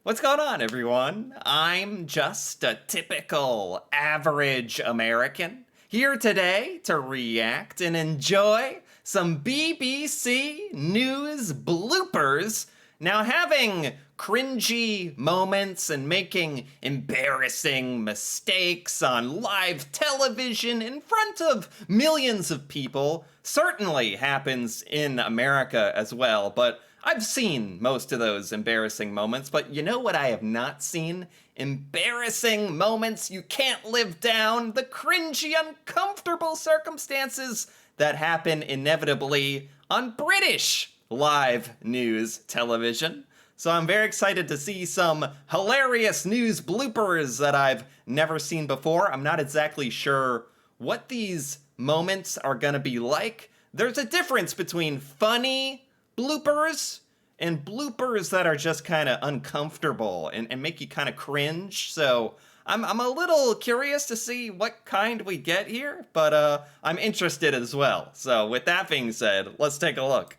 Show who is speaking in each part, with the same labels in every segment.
Speaker 1: What's going on, everyone? I'm just a typical average American here today to react and enjoy some BBC News bloopers. Now, having cringy moments and making embarrassing mistakes on live television in front of millions of people certainly happens in America as well, but I've seen most of those embarrassing moments, but you know what I have not seen? Embarrassing moments you can't live down, the cringy, uncomfortable circumstances that happen inevitably on British live news television. So I'm very excited to see some hilarious news bloopers that I've never seen before. I'm not exactly sure what these moments are gonna be like. There's a difference between funny bloopers and bloopers that are just kind of uncomfortable and make you kind of cringe. So I'm a little curious to see what kind we get here, but I'm interested as well. So with that being said, let's take a look.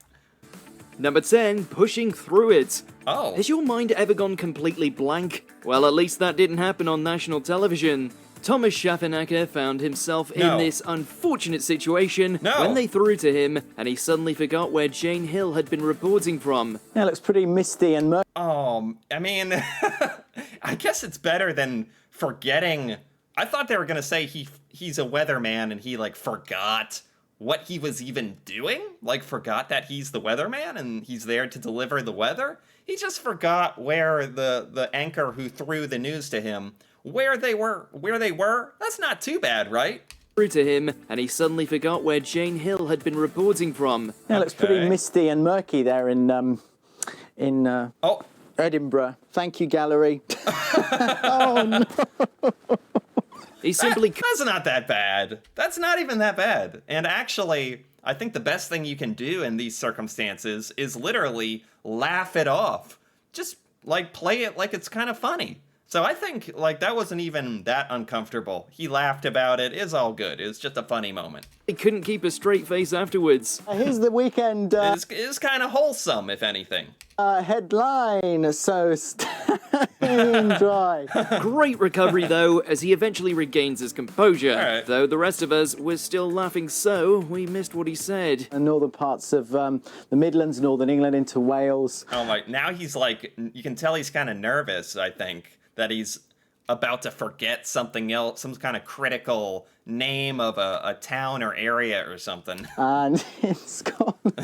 Speaker 2: Number 10, pushing through it.
Speaker 1: Oh.
Speaker 2: Has your mind ever gone completely blank? Well, at least that didn't happen on national television. Thomas Schaffenacker found himself in this unfortunate situation when they threw to him, and he suddenly forgot where Jane Hill had been reporting from.
Speaker 3: Yeah, it looks pretty misty and murky.
Speaker 1: Oh, I mean, I guess it's better than forgetting. I thought they were gonna say he's a weatherman and he like forgot what he was even doing, like forgot that he's the weatherman and he's there to deliver the weather. He just forgot where the anchor who threw the news to him, where they were. That's not too bad, right?
Speaker 2: Threw to him, and he suddenly forgot where Jane Hill had been reporting from.
Speaker 3: Yeah, it looks pretty misty and murky there in Edinburgh. Thank you, gallery. Oh no.
Speaker 2: He simply
Speaker 1: That's not that bad. That's not even that bad. And actually, I think the best thing you can do in these circumstances is literally laugh it off. Just like play it like it's kind of funny. So I think like that wasn't even that uncomfortable. He laughed about it. It's all good. It was just a funny moment.
Speaker 2: He couldn't keep a straight face afterwards.
Speaker 3: Here's the weekend
Speaker 1: It's kind of wholesome, if anything.
Speaker 3: headline. So staying dry.
Speaker 2: Great recovery, though, as he eventually regains his composure.
Speaker 1: Right.
Speaker 2: Though the rest of us were still laughing so we missed what he said.
Speaker 3: And northern parts of the Midlands, northern England into Wales.
Speaker 1: Oh my, now he's like, you can tell he's kind of nervous, I think, that he's about to forget something else, some kind of critical name of a town or area or something.
Speaker 3: And in Scotland.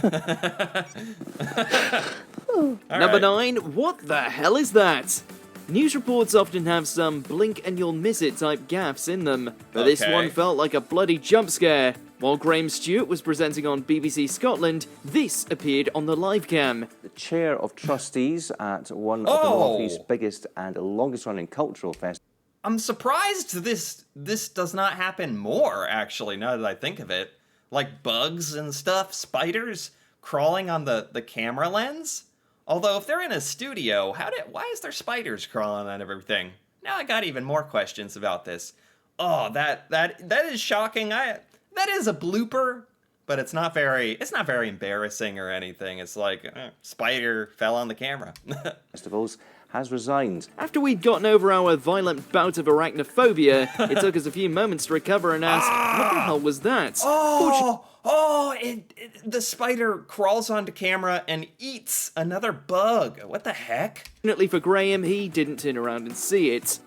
Speaker 2: Number 9, what the hell is that? News reports often have some blink and you'll miss it type gaffes in them, but this one felt like a bloody jump scare. While Graham Stewart was presenting on BBC Scotland, this appeared on the live cam.
Speaker 4: The chair of trustees at one of the Northeast's biggest and longest-running cultural festivals.
Speaker 1: I'm surprised this does not happen more, actually, now that I think of it. Like bugs and stuff, spiders crawling on the camera lens. Although if they're in a studio, why is there spiders crawling on everything? Now I got even more questions about this. Oh, that is shocking. That is a blooper, but it's not very embarrassing or anything. It's like spider fell on the camera.
Speaker 4: Festivals has resigned.
Speaker 2: After we'd gotten over our violent bout of arachnophobia, it took us a few moments to recover and ask, what the hell was that?
Speaker 1: The spider crawls onto camera and eats another bug. What the heck?
Speaker 2: Fortunately for Graham, he didn't turn around and see it.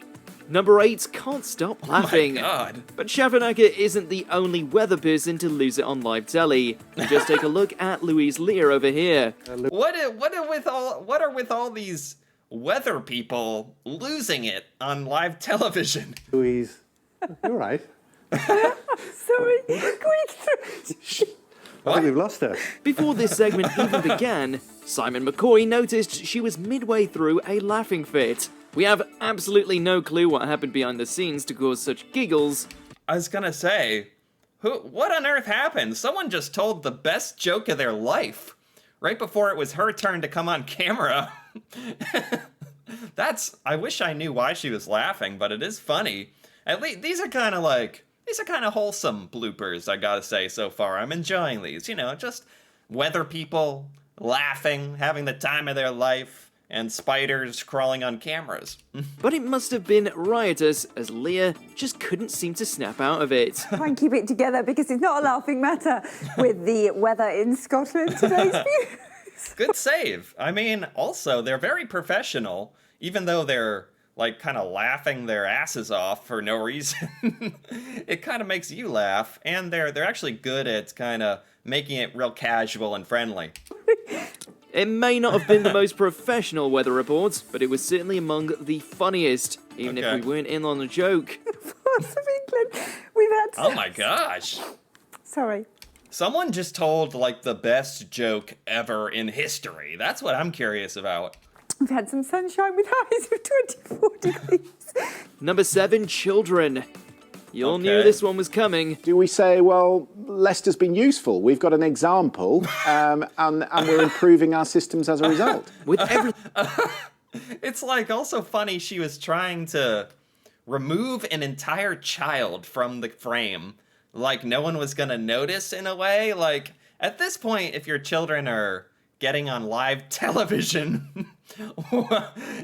Speaker 2: Number 8, can't stop laughing.
Speaker 1: Oh my God.
Speaker 2: But Schaffenacker isn't the only weather person to lose it on live telly. Just take a look at Louise Lear over here.
Speaker 1: What are with all these weather people losing it on live television?
Speaker 5: Louise, you're right.
Speaker 6: Sorry,
Speaker 5: I think we've lost her.
Speaker 2: Before this segment even began, Simon McCoy noticed she was midway through a laughing fit. We have absolutely no clue what happened behind the scenes to cause such giggles.
Speaker 1: I was gonna say, what on earth happened? Someone just told the best joke of their life right before it was her turn to come on camera. I wish I knew why she was laughing, but it is funny. At least these are kind of wholesome bloopers, I gotta say, so far. I'm enjoying these, just weather people laughing, having the time of their life, and spiders crawling on cameras.
Speaker 2: But it must have been riotous, as Leah just couldn't seem to snap out of it.
Speaker 6: Try and keep it together because it's not a laughing matter with the weather in Scotland today's views.
Speaker 1: Good save. I mean, also, they're very professional, even though they're like kind of laughing their asses off for no reason. It kind of makes you laugh, and they're actually good at kind of making it real casual and friendly.
Speaker 2: It may not have been the most professional weather report, but it was certainly among the funniest, even if we weren't in on the joke.
Speaker 6: Parts of England, we've had.
Speaker 1: Oh my gosh.
Speaker 6: Sorry.
Speaker 1: Someone just told like the best joke ever in history. That's what I'm curious about.
Speaker 6: We've had some sunshine with highs of 24 degrees.
Speaker 2: Number 7, children. You all knew this one was coming.
Speaker 7: Do we say, well, Leicester's been useful, we've got an example, and we're improving our systems as a result?
Speaker 2: With every...
Speaker 1: It's like also funny she was trying to remove an entire child from the frame. Like no one was gonna notice in a way. Like at this point, if your children are getting on live television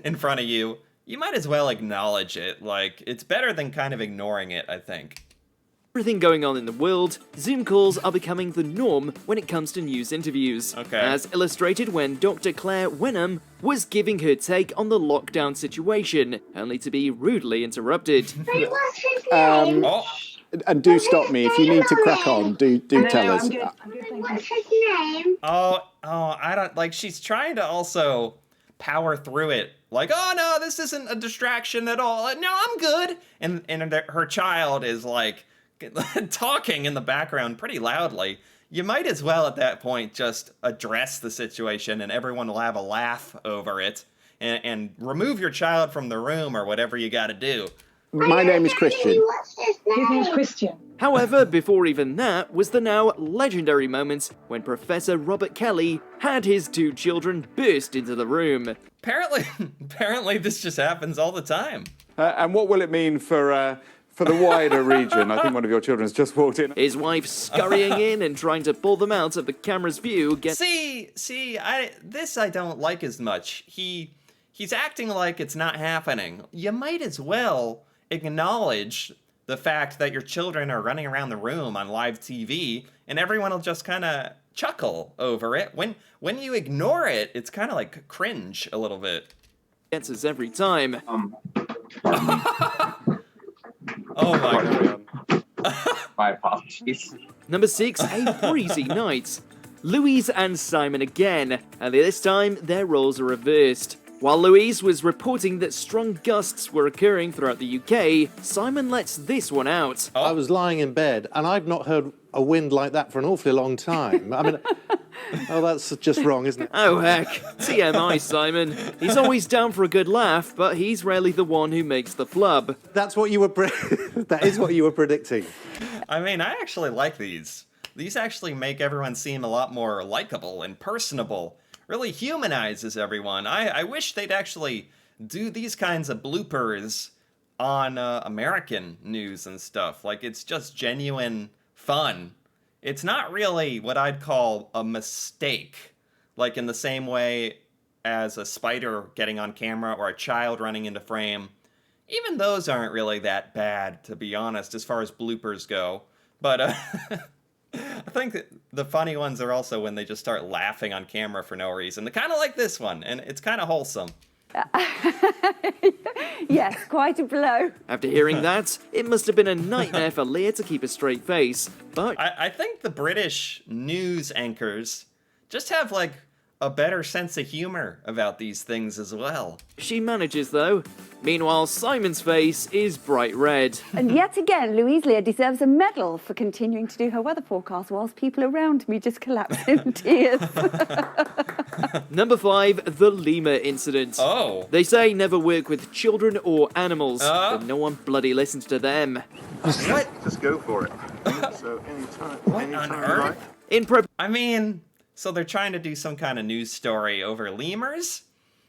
Speaker 1: in front of you, you might as well acknowledge it. Like, it's better than kind of ignoring it, I think.
Speaker 2: Everything going on in the world, Zoom calls are becoming the norm when it comes to news interviews. As illustrated when Dr. Claire Wenham was giving her take on the lockdown situation, only to be rudely interrupted.
Speaker 8: What's his name?
Speaker 7: And do stop me if you need to crack on. Do tell us.
Speaker 8: What's his name?
Speaker 1: I don't like. She's trying to also power through it. Like, oh no, this isn't a distraction at all. No, I'm good. And her child is like talking in the background pretty loudly. You might as well at that point just address the situation, and everyone will have a laugh over it. And remove your child from the room or whatever you got to do.
Speaker 7: My name is Christian.
Speaker 8: What's his name?
Speaker 6: His name's Christian.
Speaker 2: However, before even that was the now legendary moment when Professor Robert Kelly had his 2 children burst into the room.
Speaker 1: Apparently this just happens all the time.
Speaker 9: And what will it mean for the wider region? I think one of your children's just walked in.
Speaker 2: His wife scurrying in and trying to pull them out of the camera's view.
Speaker 1: This I don't like as much. He's acting like it's not happening. You might as well acknowledge the fact that your children are running around the room on live TV, and everyone will just kind of chuckle over it. When you ignore it, it's kind of like cringe a little bit.
Speaker 2: Gets us every time.
Speaker 1: Oh my god.
Speaker 10: My apologies.
Speaker 2: Number 6, a breezy night. Louise and Simon again, and this time their roles are reversed. While Louise was reporting that strong gusts were occurring throughout the UK, Simon lets this one out.
Speaker 5: I was lying in bed, and I've not heard a wind like that for an awfully long time. I mean, that's just wrong, isn't it?
Speaker 2: Oh, heck. TMI, Simon. He's always down for a good laugh, but he's rarely the one who makes the flub.
Speaker 5: That's what you were... that is what you were predicting.
Speaker 1: I mean, I actually like these. These actually make everyone seem a lot more likable and personable. Really humanizes everyone. I wish they'd actually do these kinds of bloopers on American news and stuff. Like, it's just genuine fun. It's not really what I'd call a mistake. Like, in the same way as a spider getting on camera or a child running into frame. Even those aren't really that bad, to be honest, as far as bloopers go. But, I think that the funny ones are also when they just start laughing on camera for no reason. They're kind of like this one, and it's kind of wholesome.
Speaker 6: Yes, quite a blow.
Speaker 2: After hearing that, it must have been a nightmare for Leah to keep a straight face, but...
Speaker 1: I think the British news anchors just have, like, a better sense of humor about these things as well.
Speaker 2: She manages, though. Meanwhile, Simon's face is bright red.
Speaker 6: And yet again, Louise Lear deserves a medal for continuing to do her weather forecast whilst people around me just collapse in tears.
Speaker 2: Number 5, the lemur incident.
Speaker 1: Oh.
Speaker 2: They say never work with children or animals, but no one bloody listens to them.
Speaker 1: What?
Speaker 11: Just go for it. So anytime
Speaker 1: on
Speaker 11: you
Speaker 1: earth?
Speaker 11: like.
Speaker 1: I mean, so they're trying to do some kind of news story over lemurs?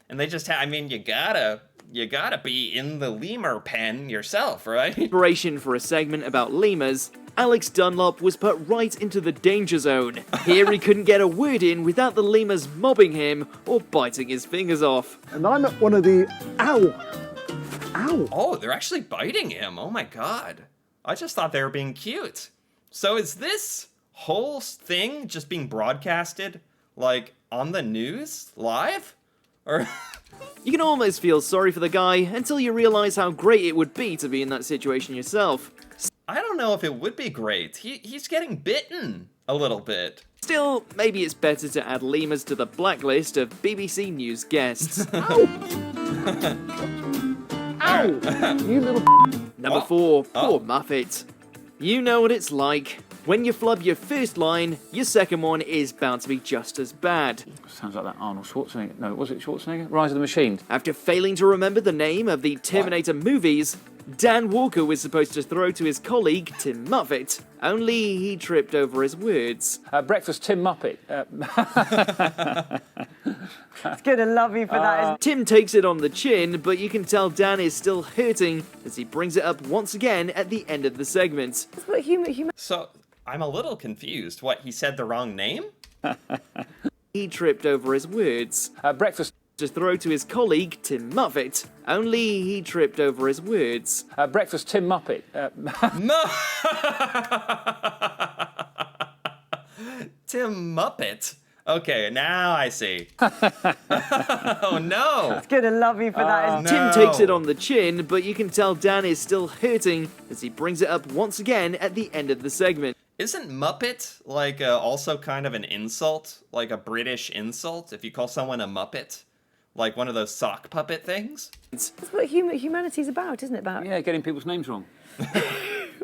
Speaker 1: And they just you gotta you gotta be in the lemur pen yourself, right?
Speaker 2: Inspiration for a segment about lemurs, Alex Dunlop was put right into the danger zone. Here he couldn't get a word in without the lemurs mobbing him or biting his fingers off.
Speaker 7: And I'm at one of the... Ow! Ow!
Speaker 1: Oh, they're actually biting him. Oh my god. I just thought they were being cute. So is this whole thing just being broadcasted, like, on the news? Live? Or...
Speaker 2: You can almost feel sorry for the guy until you realize how great it would be to be in that situation yourself.
Speaker 1: I don't know if it would be great. He's getting bitten a little bit.
Speaker 2: Still, maybe it's better to add lemurs to the blacklist of BBC News guests.
Speaker 7: Ow! You little...
Speaker 2: Number 4, poor Muppet. You know what it's like. When you flub your first line, your second one is bound to be just as bad.
Speaker 12: Sounds like that Arnold Schwarzenegger. No, was it Schwarzenegger? Rise of the Machines.
Speaker 2: After failing to remember the name of the Terminator movies, Dan Walker was supposed to throw to his colleague Tim Muppet, only he tripped over his words.
Speaker 12: Breakfast Tim Muppet.
Speaker 6: It's good and lovely for that.
Speaker 2: Tim takes it on the chin, but you can tell Dan is still hurting as he brings it up once again at the end of the segment.
Speaker 6: That's what humour.
Speaker 1: So, I'm a little confused. What, he said the wrong name?
Speaker 2: He tripped over his words.
Speaker 12: Breakfast
Speaker 2: to throw to his colleague Tim Muppet, only he tripped over his words.
Speaker 12: Breakfast Tim Muppet.
Speaker 1: No! Tim Muppet? Okay, now I see. Oh no!
Speaker 6: It's good and lovely for that.
Speaker 1: No.
Speaker 2: Tim takes it on the chin, but you can tell Dan is still hurting as he brings it up once again at the end of the segment.
Speaker 1: Isn't Muppet, like, also kind of an insult? Like a British insult? If you call someone a Muppet? Like one of those sock puppet things?
Speaker 6: That's what humanity's about, isn't it?
Speaker 12: Yeah, getting people's names wrong.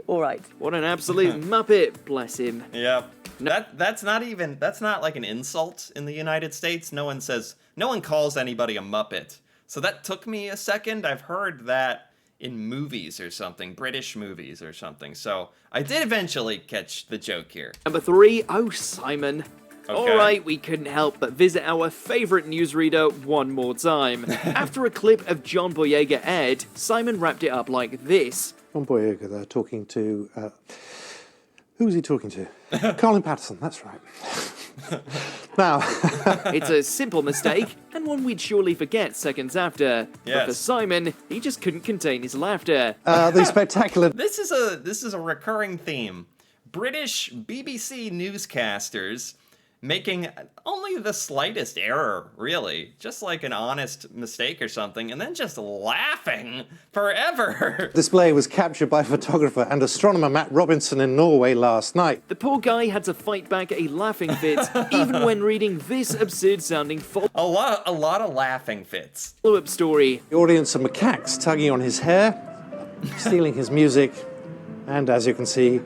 Speaker 6: All right.
Speaker 2: What an absolute Muppet, bless him.
Speaker 1: Yep. That's not like an insult in the United States. No one calls anybody a Muppet. So that took me a second. I've heard that in movies or something, British movies or something. So I did eventually catch the joke here.
Speaker 2: Number 3, oh Simon.
Speaker 1: Okay.
Speaker 2: Alright, we couldn't help but visit our favourite newsreader one more time. After a clip of John Boyega aired, Simon wrapped it up like this.
Speaker 5: John Boyega there talking to... who was he talking to? Colin Patterson, that's right. Now...
Speaker 2: It's a simple mistake, and one we'd surely forget seconds after.
Speaker 1: Yes.
Speaker 2: But for Simon, he just couldn't contain his laughter.
Speaker 5: the spectacular...
Speaker 1: This is a recurring theme. British BBC newscasters making only the slightest error, really. Just like an honest mistake or something, and then just laughing forever.
Speaker 5: Display was captured by photographer and astronomer Matt Robinson in Norway last night.
Speaker 2: The poor guy had to fight back a laughing fit, even when reading this absurd-sounding
Speaker 1: A lot of laughing fits.
Speaker 2: follow-up story.
Speaker 5: The audience of macaques tugging on his hair, stealing his music, and as you can see,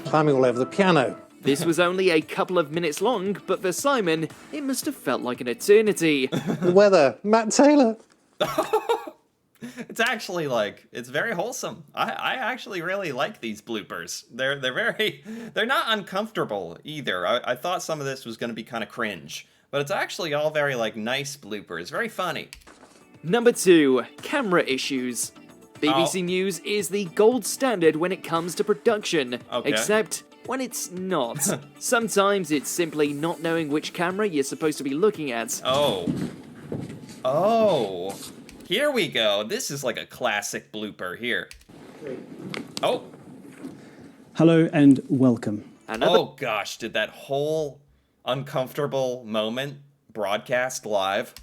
Speaker 5: climbing all over the piano.
Speaker 2: This was only a couple of minutes long, but for Simon, it must have felt like an eternity.
Speaker 5: The weather, Matt Taylor.
Speaker 1: It's actually it's very wholesome. I actually really like these bloopers. They're not uncomfortable either. I thought some of this was going to be kind of cringe, but it's actually all very nice bloopers, very funny.
Speaker 2: Number 2, camera issues. BBC News is the gold standard when it comes to production, except when it's not. Sometimes it's simply not knowing which camera you're supposed to be looking at.
Speaker 1: Oh, here we go. This is like a classic blooper here. Oh.
Speaker 13: Hello and welcome.
Speaker 1: Oh gosh, did that whole uncomfortable moment broadcast live?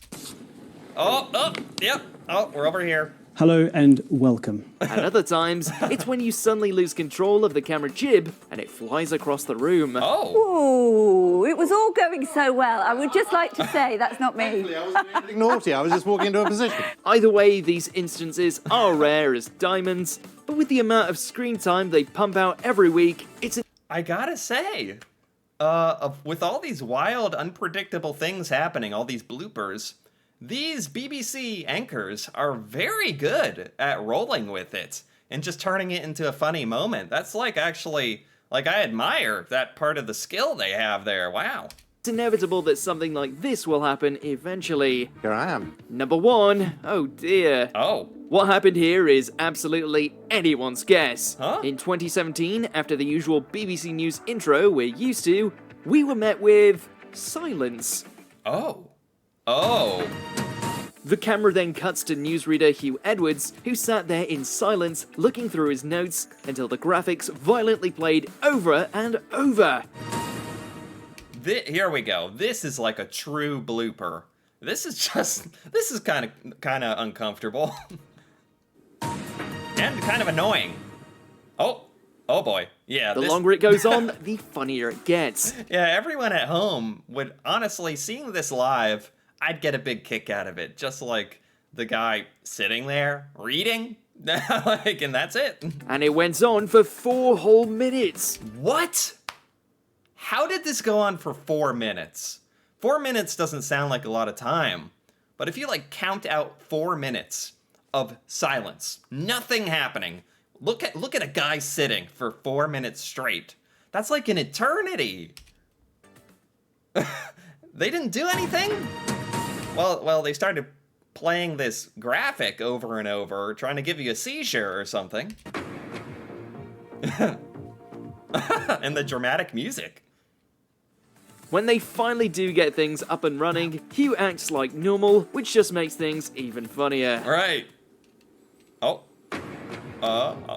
Speaker 1: Yep. Oh, we're over here.
Speaker 13: Hello and welcome.
Speaker 2: At other times, it's when you suddenly lose control of the camera jib and it flies across the room.
Speaker 6: Oh, it was all going so well. I would just like to say that's not me.
Speaker 5: Actually, I wasn't anything naughty. I was just walking into a position.
Speaker 2: Either way, these instances are rare as diamonds, but with the amount of screen time they pump out every week,
Speaker 1: I gotta say, with all these wild, unpredictable things happening, all these bloopers, these BBC anchors are very good at rolling with it and just turning it into a funny moment. That's actually, I admire that part of the skill they have there. Wow.
Speaker 2: It's inevitable that something like this will happen eventually.
Speaker 5: Here I am.
Speaker 2: Number 1, oh dear.
Speaker 1: Oh.
Speaker 2: What happened here is absolutely anyone's guess.
Speaker 1: Huh?
Speaker 2: In 2017, after the usual BBC News intro we're used to, we were met with silence.
Speaker 1: Oh. Oh.
Speaker 2: The camera then cuts to newsreader Hugh Edwards, who sat there in silence looking through his notes until the graphics violently played over and over.
Speaker 1: Here we go. This is like a true blooper. This is kind of uncomfortable. And kind of annoying. Oh boy. Yeah.
Speaker 2: The longer it goes on, the funnier it gets.
Speaker 1: Yeah, everyone at home would honestly, seeing this live, I'd get a big kick out of it. Just like the guy sitting there reading, and that's it.
Speaker 2: And it went on for 4 whole minutes.
Speaker 1: What? How did this go on for 4 minutes? 4 minutes doesn't sound like a lot of time, but if you count out 4 minutes of silence, nothing happening. Look at a guy sitting for 4 minutes straight. That's like an eternity. They didn't do anything? Well, they started playing this graphic over and over, trying to give you a seizure or something. And the dramatic music.
Speaker 2: When they finally do get things up and running, Hugh acts like normal, which just makes things even funnier.
Speaker 1: Right. Oh.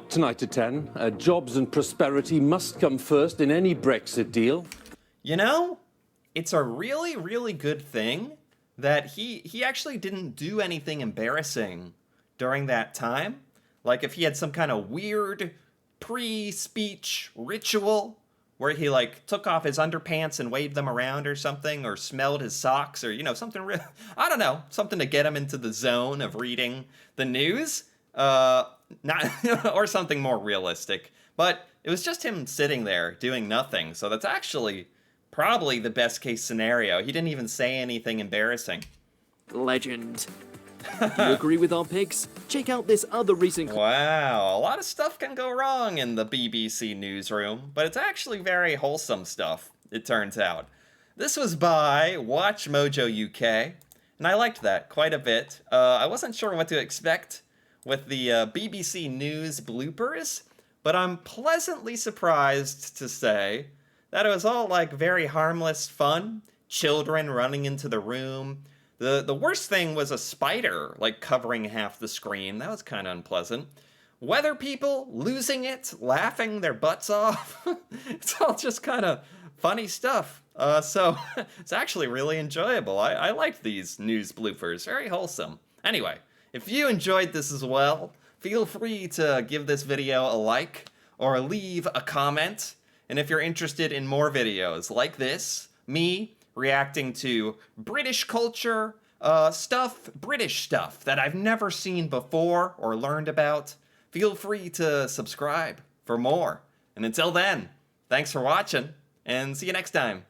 Speaker 14: Tonight at 10, jobs and prosperity must come first in any Brexit deal.
Speaker 1: You know, it's a really, really good thing that he actually didn't do anything embarrassing during that time. Like if he had some kind of weird pre-speech ritual where he took off his underpants and waved them around or something, or smelled his socks, or something real, I don't know, something to get him into the zone of reading the news, not or something more realistic. But it was just him sitting there doing nothing, so that's actually probably the best case scenario. He didn't even say anything embarrassing.
Speaker 2: Legend. Do you agree with our picks? Check out this other recent...
Speaker 1: Wow, a lot of stuff can go wrong in the BBC newsroom, but it's actually very wholesome stuff, it turns out. This was by Watch Mojo UK, and I liked that quite a bit. I wasn't sure what to expect with the BBC News bloopers, but I'm pleasantly surprised to say that it was all very harmless fun. Children running into the room. The worst thing was a spider covering half the screen. That was kind of unpleasant. Weather people losing it, laughing their butts off. It's all just kind of funny stuff. So it's actually really enjoyable. I liked these news bloopers. Very wholesome. Anyway, if you enjoyed this as well, feel free to give this video a like or leave a comment. And if you're interested in more videos like this, me reacting to British culture, British stuff that I've never seen before or learned about, feel free to subscribe for more. And until then, thanks for watching, and see you next time.